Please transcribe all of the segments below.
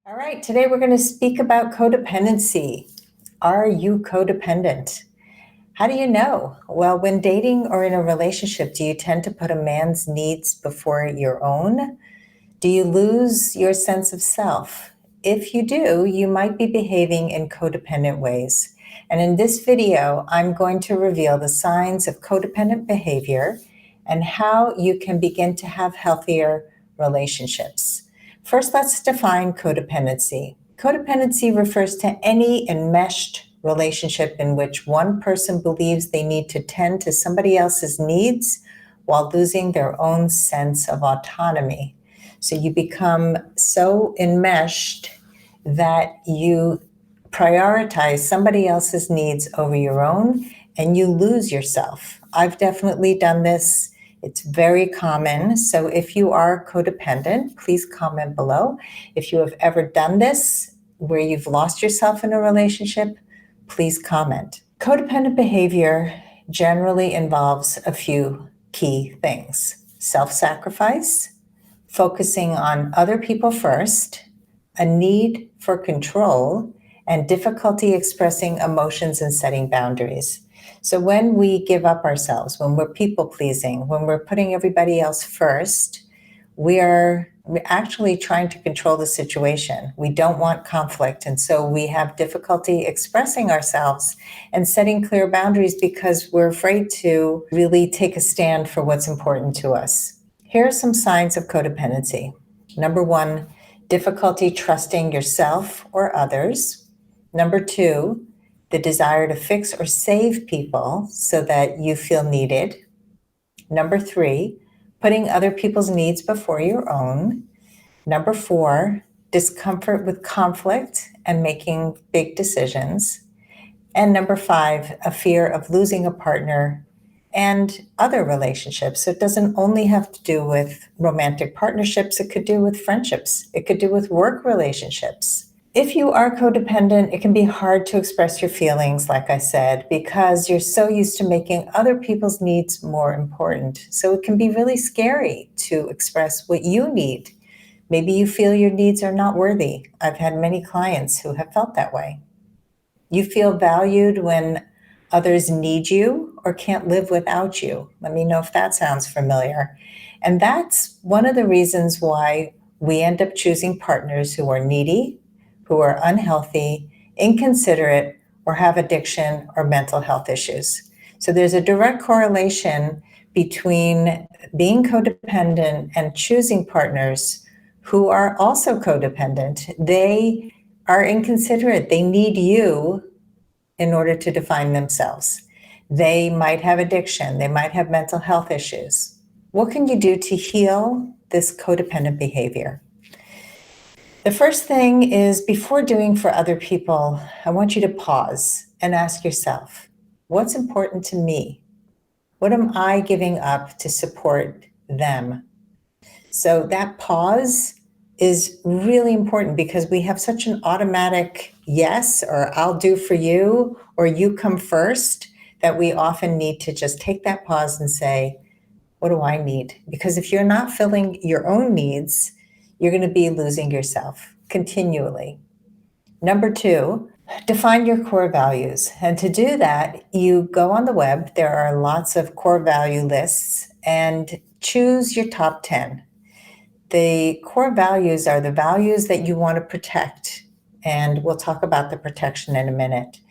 All right, today we're going to speak about codependency. Are you codependent? How do you know? Well, when dating or in a relationship, do you tend to put a man's needs before your own? Do you lose your sense of self? If you do, you might be behaving in codependent ways. And in this video, I'm going to reveal the signs of codependent behavior and how you can begin to have healthier relationships. First, let's define codependency. Codependency refers to any enmeshed relationship in which one person believes they need to tend to somebody else's needs while losing their own sense of autonomy. So you become so enmeshed that you prioritize somebody else's needs over your own and you lose yourself. I've definitely done this. It's very common. So if you are codependent, please comment below. If you have ever done this, where you've lost yourself in a relationship, please comment. Codependent behavior generally involves a few key things: self-sacrifice, focusing on other people first, a need for control, and difficulty expressing emotions and setting boundaries. So when we give up ourselves, when we're people-pleasing, when we're putting everybody else first, we're actually trying to control the situation. We don't want conflict, and so we have difficulty expressing ourselves and setting clear boundaries because we're afraid to really take a stand for what's important to us. Here are some signs of codependency. Number one, difficulty trusting yourself or others. Number two, the desire to fix or save people so that you feel needed. Number three, putting other people's needs before your own. Number four, discomfort with conflict and making big decisions. And number five, a fear of losing a partner and other relationships. So it doesn't only have to do with romantic partnerships, it could do with friendships, it could do with work relationships. If you are codependent, it can be hard to express your feelings, like I said, because you're so used to making other people's needs more important. So it can be really scary to express what you need. Maybe you feel your needs are not worthy. I've had many clients who have felt that way. You feel valued when others need you or can't live without you. Let me know if that sounds familiar. And that's one of the reasons why we end up choosing partners who are needy, who are unhealthy, inconsiderate, or have addiction or mental health issues. So there's a direct correlation between being codependent and choosing partners who are also codependent. They are inconsiderate. They need you in order to define themselves. They might have addiction. They might have mental health issues. What can you do to heal this codependent behavior? The first thing is, before doing for other people, I want you to pause and ask yourself, what's important to me? What am I giving up to support them? So that pause is really important because we have such an automatic yes, or I'll do for you, or you come first, that we often need to just take that pause and say, what do I need? Because if you're not filling your own needs, you're going to be losing yourself continually. Number two, define your core values. And to do that, you go on the web. There are lots of core value lists, and choose your top 10. The core values are the values that you want to protect, and we'll talk about the protection in a minute.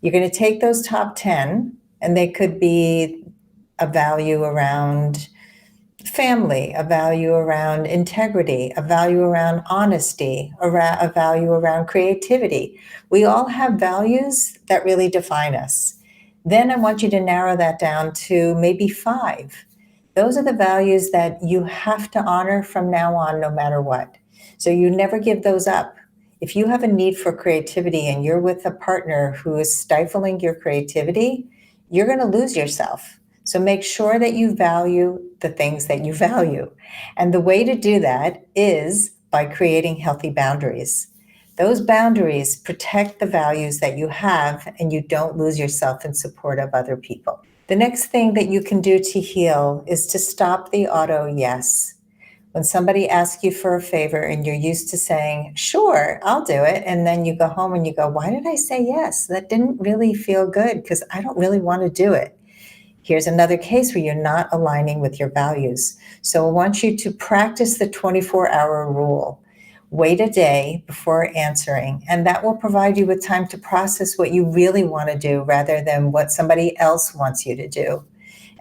You're going to take those top 10, and they could be a value around family, a value around integrity, a value around honesty, a value around creativity. We all have values that really define us. Then I want you to narrow that down to maybe 5. Those are the values that you have to honor from now on, no matter what. So you never give those up. If you have a need for creativity and you're with a partner who is stifling your creativity, you're going to lose yourself. So make sure that you value the things that you value. And the way to do that is by creating healthy boundaries. Those boundaries protect the values that you have, and you don't lose yourself in support of other people. The next thing that you can do to heal is to stop the auto yes. When somebody asks you for a favor and you're used to saying, sure, I'll do it. And then you go home and you go, why did I say yes? That didn't really feel good because I don't really want to do it. Here's another case where you're not aligning with your values. So I want you to practice the 24-hour rule. Wait a day before answering, and that will provide you with time to process what you really want to do rather than what somebody else wants you to do.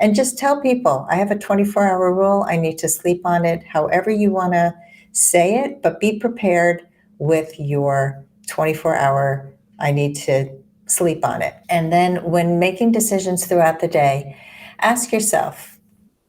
And just tell people, I have a 24-hour rule. I need to sleep on it, however you want to say it, but be prepared with your 24-hour, I need to sleep on it. And then when making decisions throughout the day, ask yourself,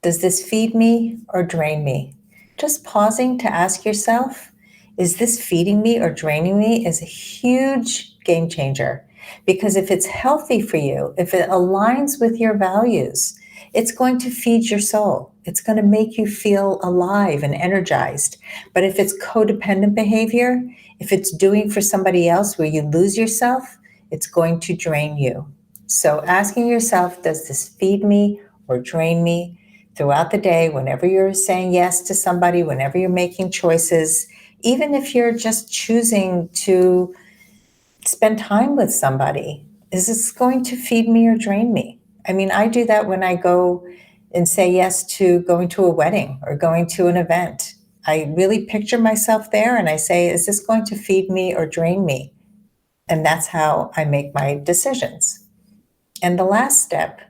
does this feed me or drain me? Just pausing to ask yourself, is this feeding me or draining me, is a huge game changer. Because if it's healthy for you, if it aligns with your values, it's going to feed your soul. It's going to make you feel alive and energized. But if it's codependent behavior, if it's doing for somebody else where you lose yourself, it's going to drain you. So asking yourself, does this feed me or drain me throughout the day, whenever you're saying yes to somebody, whenever you're making choices, even if you're just choosing to spend time with somebody, is this going to feed me or drain me? I mean, I do that when I go and say yes to going to a wedding or going to an event. I really picture myself there and I say, is this going to feed me or drain me? And that's how I make my decisions. And the last step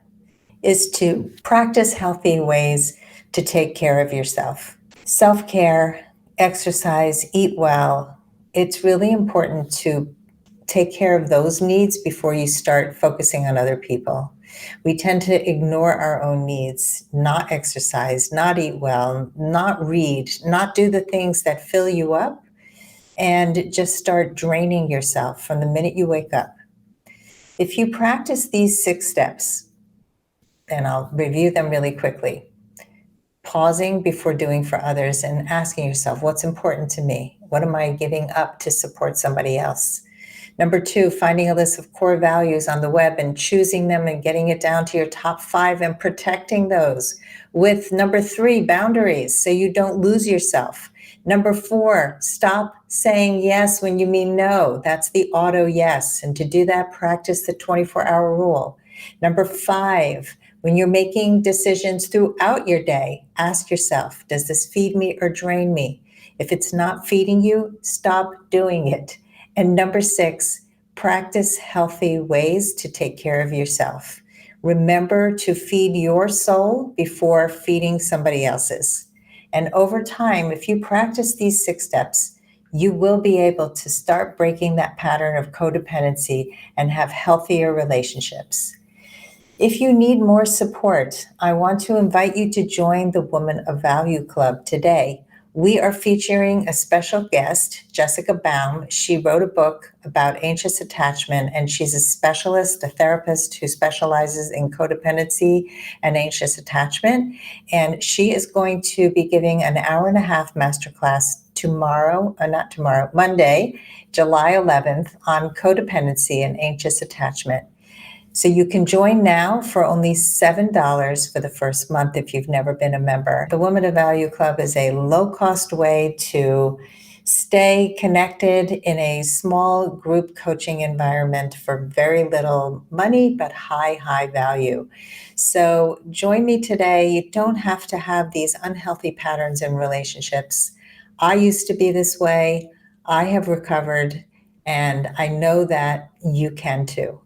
is to practice healthy ways to take care of yourself. Self-care, exercise, eat well. It's really important to take care of those needs before you start focusing on other people. We tend to ignore our own needs, not exercise, not eat well, not read, not do the things that fill you up, and just start draining yourself from the minute you wake up. If you practice these 6 steps, and I'll review them really quickly. Pausing before doing for others and asking yourself, what's important to me? What am I giving up to support somebody else? Number 2, finding a list of core values on the web and choosing them and getting it down to your top 5 and protecting those. With number 3, boundaries, so you don't lose yourself. Number 4, stop saying yes when you mean no. That's the auto yes. And to do that, practice the 24-hour rule. Number 5, when you're making decisions throughout your day, ask yourself, does this feed me or drain me? If it's not feeding you, stop doing it. And number 6, practice healthy ways to take care of yourself. Remember to feed your soul before feeding somebody else's. And over time, if you practice these 6 steps, you will be able to start breaking that pattern of codependency and have healthier relationships. If you need more support, I want to invite you to join the Woman of Value Club today. We are featuring a special guest, Jessica Baum. She wrote a book about anxious attachment, and she's a specialist, a therapist who specializes in codependency and anxious attachment. And she is going to be giving an hour-and-a-half masterclass Monday, July 11th, on codependency and anxious attachment. So you can join now for only $7 for the first month if you've never been a member. The Women of Value Club is a low-cost way to stay connected in a small group coaching environment for very little money, but high value. So join me today. You don't have to have these unhealthy patterns in relationships. I used to be this way. I have recovered, and I know that you can too.